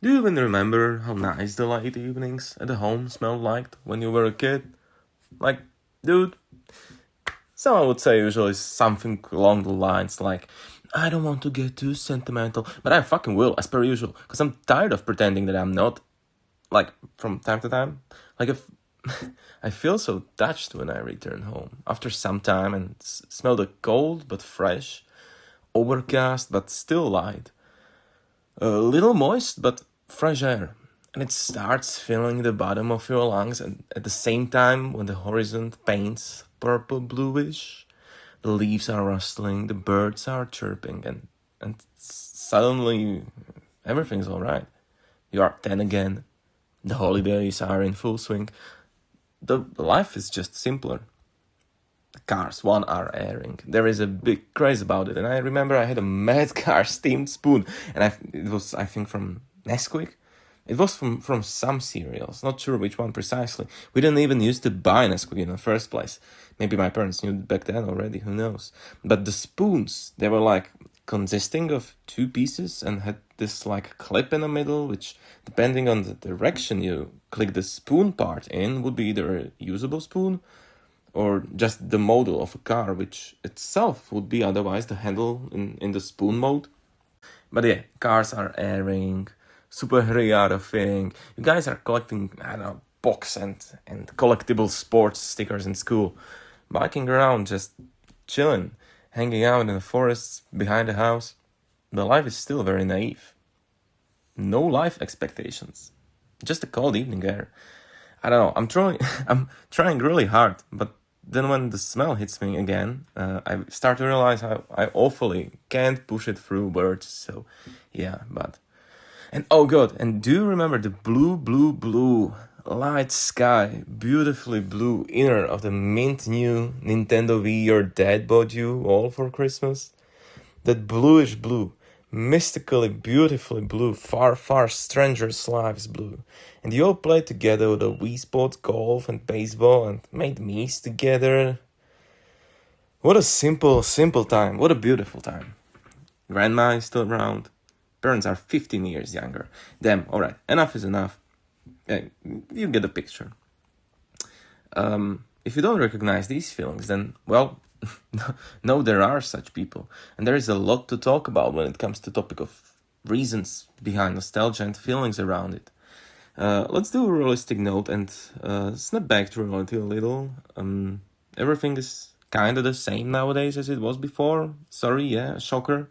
Do you even remember how nice the late evenings at the home smelled like when you were a kid? Like, dude, someone would say usually something along the lines like, I don't want to get too sentimental, but I fucking will, as per usual, because I'm tired of pretending that I'm not, like, from time to time. Like, if I feel so touched when I return home after some time and smell the cold but fresh, overcast but still light, a little moist but fresh air. And it starts filling the bottom of your lungs, and at the same time, when the horizon paints purple bluish, the leaves are rustling, the birds are chirping, and suddenly everything's alright. You are 10 again, the holidays are in full swing. The life is just simpler. The cars, one are airing. There is a big craze about it, and I remember I had a Mad Car steamed spoon, and it was, I think, from Nesquik. It was from some cereals, not sure which one precisely. We didn't even used to buy Nesquik in the first place. Maybe my parents knew back then already, who knows. But the spoons, they were like consisting of two pieces and had this like clip in the middle, which depending on the direction you click the spoon part in would be either a usable spoon or just the model of a car, which itself would be otherwise the handle in the spoon mode. But yeah, cars are airing, superhero thing. You guys are collecting, I don't know, box and collectible sports stickers in school. Biking around, just chilling, hanging out in the forests behind the house. The life is still very naive. No life expectations. Just a cold evening air. I don't know, I'm trying really hard, but then when the smell hits me again, I start to realize how I awfully can't push it through words. So, yeah, but... And oh god, and do you remember the blue light sky, beautifully blue inner of the mint new Nintendo Wii your dad bought you all for Christmas? That bluish blue, mystically beautifully blue, far strangers' lives blue. And you all played together with the Wii Sports golf and baseball and made meals together. What a simple time, what a beautiful time. Grandma is still around. Parents are 15 years younger. Damn, alright, enough is enough. You get the picture. If you don't recognize these feelings, then, well, no, there are such people. And there is a lot to talk about when it comes to the topic of reasons behind nostalgia and feelings around it. Let's do a realistic note and snap back to reality a little. Everything is kind of the same nowadays as it was before. Sorry, yeah, shocker.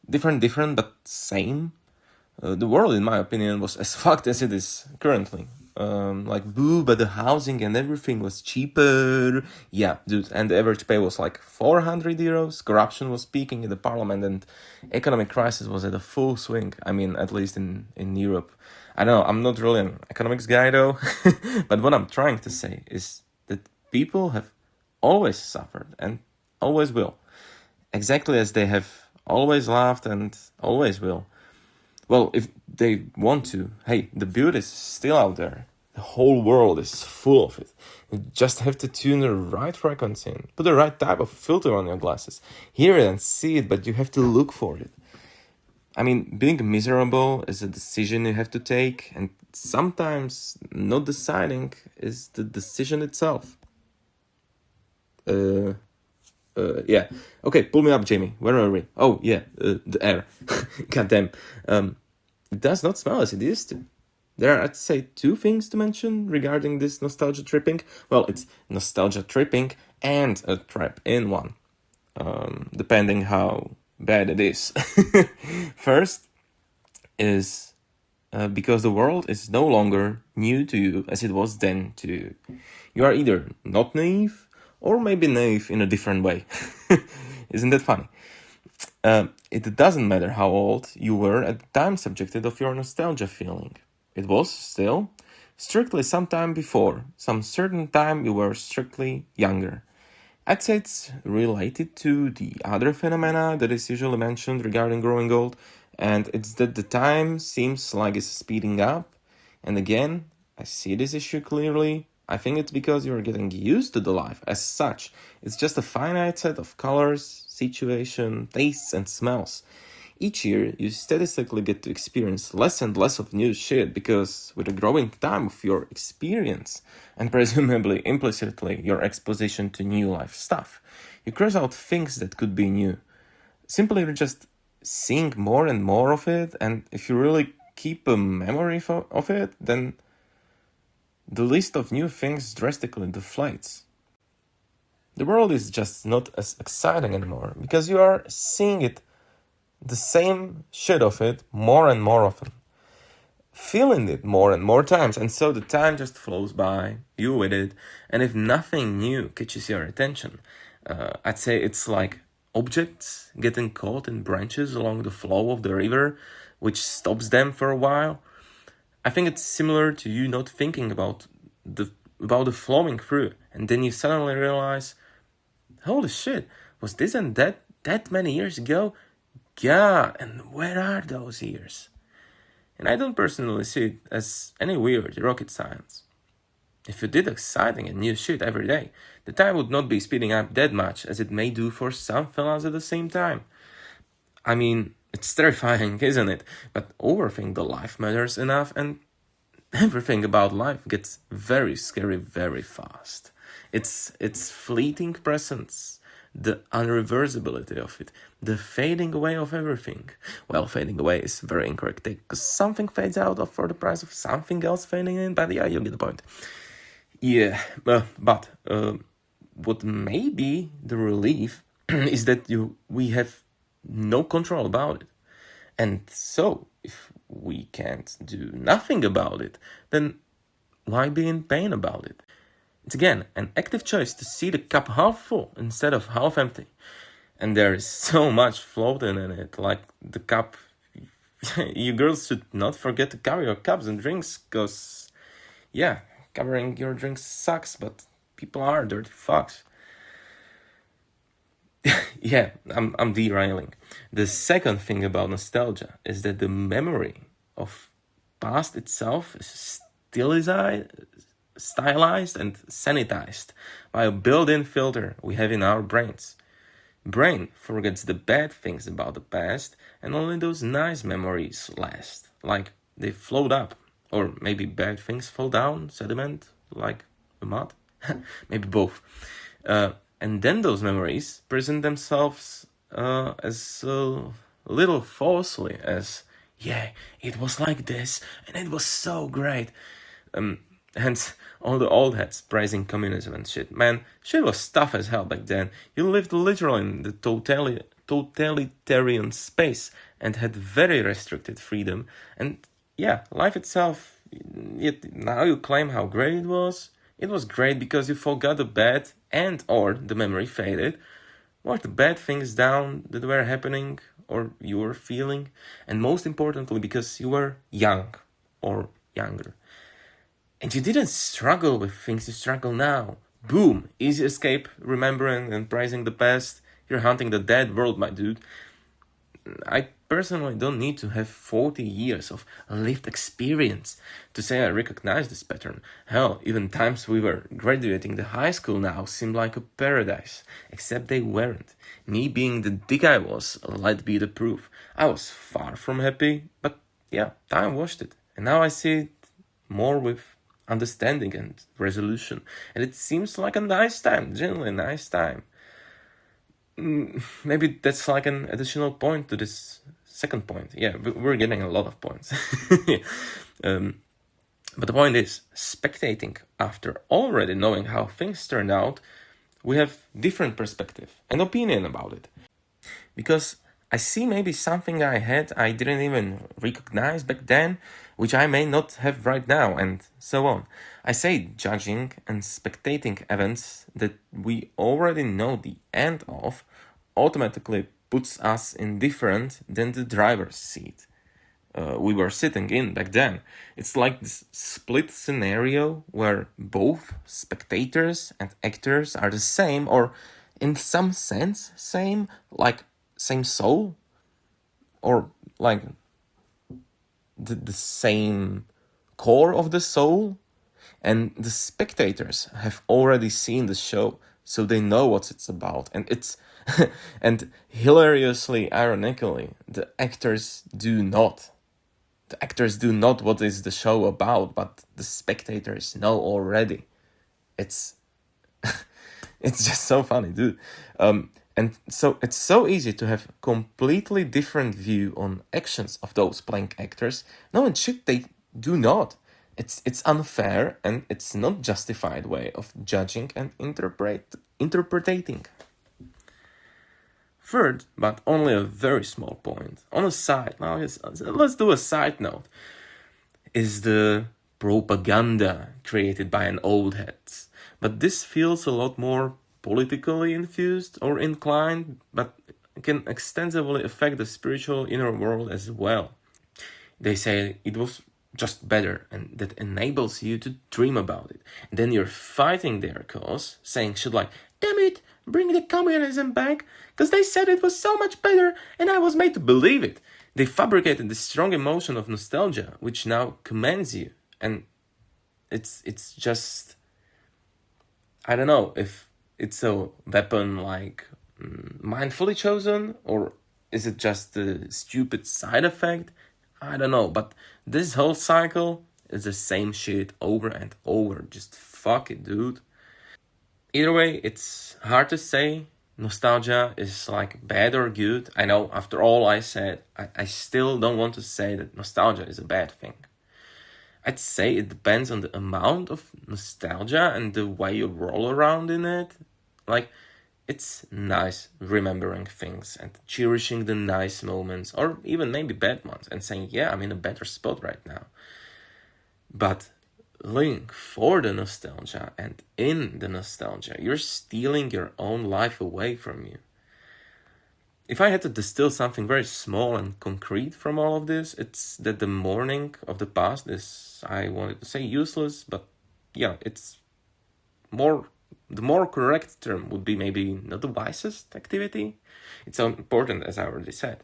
Different, but same. The world, in my opinion, was as fucked as it is currently. But the housing and everything was cheaper. Yeah, dude, and the average pay was like 400 euros. Corruption was peaking in the parliament, and economic crisis was at a full swing. I mean, at least in Europe. I know, I'm not really an economics guy though, but what I'm trying to say is that people have always suffered and always will. Exactly as they have always laughed and always will. Well, if they want to, hey, the beauty is still out there. The whole world is full of it. You just have to tune the right frequency in, put the right type of filter on your glasses, hear it and see it, but you have to look for it. I mean, being miserable is a decision you have to take, and sometimes not deciding is the decision itself. Yeah. Okay, pull me up, Jamie. Where are we? Oh, yeah, the air. Goddamn. It does not smell as it used to. There are, I'd say, two things to mention regarding this nostalgia tripping. Well, it's nostalgia tripping and a trap in one, depending how bad it is. First is because the world is no longer new to you as it was then to you. You are either not naive or maybe naive in a different way. Isn't that funny? It doesn't matter how old you were at the time subjected of your nostalgia feeling. It was still strictly some time before, some certain time you were strictly younger. I'd say it's related to the other phenomena that is usually mentioned regarding growing old, and it's that the time seems like it's speeding up. And again, I see this issue clearly. I think it's because you're getting used to the life as such. It's just a finite set of colors, situation, tastes, and smells. Each year, you statistically get to experience less and less of new shit because with the growing time of your experience and presumably implicitly your exposition to new life stuff, you cross out things that could be new. Simply just seeing more and more of it, and if you really keep a memory of it, then the list of new things drastically deflates. The world is just not as exciting anymore because you are seeing it, the same shit of it, more and more often, feeling it more and more times, and so the time just flows by, you with it, and if nothing new catches your attention, I'd say it's like objects getting caught in branches along the flow of the river, which stops them for a while. I think it's similar to you not thinking about the flowing through, and then you suddenly realize, holy shit, was this and that many years ago? Yeah, and where are those years? And I don't personally see it as any weird rocket science. If you did exciting and new shit every day, the time would not be speeding up that much as it may do for some fellas at the same time. I mean, it's terrifying, isn't it? But overthink the life matters enough and everything about life gets very scary very fast. It's fleeting presence, the unreversibility of it, the fading away of everything. Well, fading away is very incorrect because something fades out for the price of something else fading in, but yeah, you get the point. Yeah, but what may be the relief is that we have no control about it. And so, if we can't do nothing about it, then why be in pain about it? It's again an active choice to see the cup half full instead of half empty. And there is so much floating in it, like the cup. You girls should not forget to cover your cups and drinks, because, yeah, covering your drinks sucks, but people are dirty fucks. Yeah, I'm derailing. The second thing about nostalgia is that the memory of past itself is stylized and sanitized by a built-in filter we have in our brains. Brain forgets the bad things about the past, and only those nice memories last, like they float up, or maybe bad things fall down, sediment, like the mud, maybe both. And then those memories present themselves as little falsely as, yeah, it was like this, and it was so great. Hence, all the old heads praising communism and shit. Man, shit was tough as hell back then. You lived literally in the totalitarian space and had very restricted freedom. And yeah, life itself, yet now you claim how great it was. It was great because you forgot the bad and or the memory faded, or the bad things down that were happening or you were feeling, and most importantly because you were young or younger. And you didn't struggle with things you struggle now. Boom, easy escape, remembering and praising the past. You're hunting the dead world, my dude. I personally don't need to have 40 years of lived experience to say I recognize this pattern. Hell, even times we were graduating the high school now seem like a paradise, except they weren't. Me being the dick I was, let be the proof. I was far from happy, but yeah, time washed it. And now I see it more with understanding and resolution. And it seems like a nice time, genuinely nice time. Maybe that's like an additional point to this second point. Yeah, we're getting a lot of points. But the point is, spectating after already knowing how things turned out, we have different perspective and opinion about it. Because I see maybe something I had I didn't even recognize back then, which I may not have right now, and so on. I say judging and spectating events that we already know the end of automatically puts us indifferent than the driver's seat we were sitting in back then. It's like this split scenario where both spectators and actors are the same, or in some sense same, like same soul, or like the same core of the soul, and the spectators have already seen the show, so they know what it's about. And it's and hilariously, ironically, the actors do not. The actors do not what is the show about, but the spectators know already. It's it's just so funny, dude. And so it's so easy to have completely different view on actions of those playing actors. No, and shit, they do not. It's unfair, and it's not justified way of judging and interpreting. Third, but only a very small point, on a side, now let's do a side note, is the propaganda created by an old heads. But this feels a lot more politically infused or inclined, but can extensively affect the spiritual inner world as well. They say it was just better, and that enables you to dream about it. And then you're fighting their cause, saying shit like, damn it, bring the communism back, because they said it was so much better, and I was made to believe it. They fabricated this strong emotion of nostalgia, which now commands you. And it's just, I don't know if it's a weapon like mindfully chosen, or is it just a stupid side effect? I don't know, but this whole cycle is the same shit over and over. Just fuck it, dude. Either way, it's hard to say nostalgia is like bad or good. I know after all I said, I still don't want to say that nostalgia is a bad thing. I'd say it depends on the amount of nostalgia and the way you roll around in it. Like, it's nice remembering things and cherishing the nice moments, or even maybe bad ones, and saying, yeah, I'm in a better spot right now. But living for the nostalgia and in the nostalgia, you're stealing your own life away from you. If I had to distill something very small and concrete from all of this, it's that the mourning of the past is, I wanted to say useless, but yeah, it's more, the more correct term would be maybe not the wisest activity. It's so important, as I already said,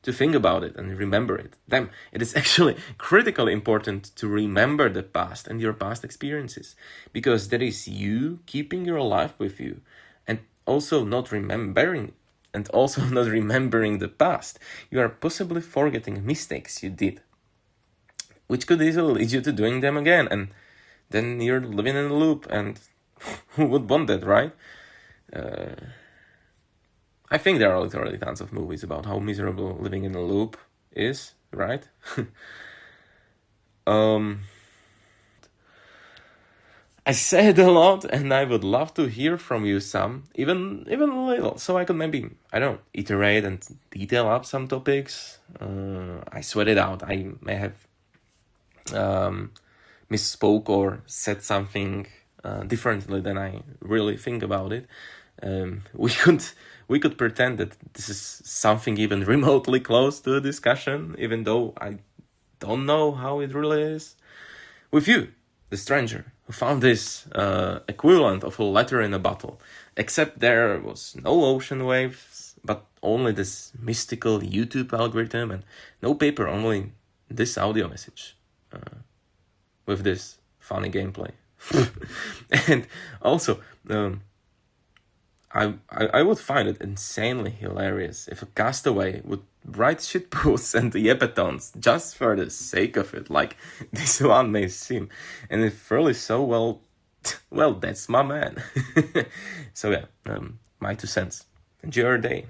to think about it and remember it. Damn, it is actually critically important to remember the past and your past experiences, because that is you keeping your life with you, and also not remembering the past. You are possibly forgetting mistakes you did, which could easily lead you to doing them again, and then you're living in a loop, and who would want that, right? I think there are literally tons of movies about how miserable living in a loop is, right? I said a lot, and I would love to hear from you some, even a little, so I could maybe, I don't know, iterate and detail up some topics. I sweat it out. I may have misspoke or said something differently than I really think about it. We could pretend that this is something even remotely close to a discussion, even though I don't know how it really is. With you, the stranger, who found this equivalent of a letter in a bottle, except there was no ocean waves, but only this mystical YouTube algorithm, and no paper, only this audio message with this funny gameplay. And also, I would find it insanely hilarious if a castaway would write shitposts and yapatons just for the sake of it, like this one may seem. And if really so, well, that's my man. So yeah, my 2 cents. Enjoy your day.